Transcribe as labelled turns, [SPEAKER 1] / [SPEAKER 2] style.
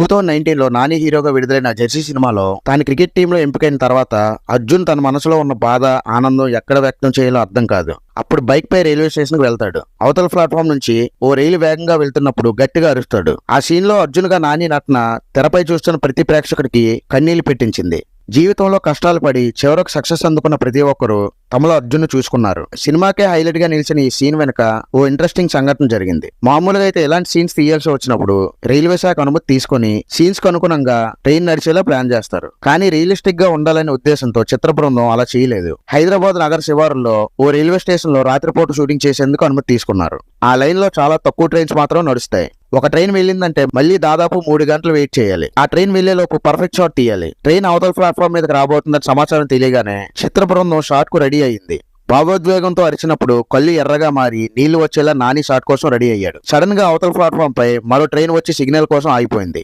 [SPEAKER 1] 2019లో నాని హీరోగా విడుదలైన జెర్సీ సినిమాలో తాను క్రికెట్ టీంలో ఎంపికైన తర్వాత అర్జున్ తన మనసులో ఉన్న బాధ, ఆనందం ఎక్కడ వ్యక్తం చేయాలో అర్థం కాదు. అప్పుడు బైక్ పై రైల్వే స్టేషన్ కు వెళ్తాడు. అవతల ప్లాట్ఫామ్ నుంచి ఓ రైలు వేగంగా వెళ్తున్నప్పుడు గట్టిగా అరుస్తాడు. ఆ సీన్ లో అర్జున్ గా నాని నటన తెరపై చూస్తున్న ప్రతి ప్రేక్షకుడికి కన్నీళ్లు పెట్టించింది. జీవితంలో కష్టాలు పడి చివరకు సక్సెస్ అందుకున్న ప్రతి ఒక్కరూ తమలో అర్జున్ చూసుకున్నారు. సినిమాకే హైలైట్ గా నిలిచిన ఈ సీన్ వెనుక ఓ ఇంట్రెస్టింగ్ సంఘటన జరిగింది. మామూలుగా అయితే ఇలాంటి సీన్స్ తీయాల్సి వచ్చినప్పుడు రైల్వే శాఖ అనుమతి తీసుకుని సీన్స్ కు అనుగుణంగా ట్రైన్ నడిచేలా ప్లాన్ చేస్తారు. కానీ రియలిస్టిక్ గా ఉండాలనే ఉద్దేశంతో చిత్ర బృందం అలా చేయలేదు. హైదరాబాద్ నగర శివారులో ఓ రైల్వే స్టేషన్ లో రాత్రిపూట షూటింగ్ చేసేందుకు అనుమతి తీసుకున్నారు. ఆ లైన్ లో చాలా తక్కువ ట్రైన్స్ మాత్రం నడుస్తాయి. ఒక ట్రైన్ వెళ్ళిందంటే మళ్ళీ దాదాపు 3 గంటలు వెయిట్ చేయాలి. ఆ ట్రైన్ వెళ్లేలోపు పర్ఫెక్ట్ షాట్ తీయాలి. ట్రైన్ అవతల ప్లాట్ఫామ్ మీదకి రాబోతుందని సమాచారం తెలియగానే చిత్ర బృందం షాట్ కు రెడీ అయింది. భావోద్వేగంతో అరిచినప్పుడు కళ్ళు ఎర్రగా మారి నీళ్లు వచ్చేలా నాని షాట్ కోసం రెడీ అయ్యాడు. సడన్ గా అవతల ప్లాట్ఫామ్ పై మరో ట్రైన్ వచ్చి సిగ్నల్ కోసం ఆగిపోయింది.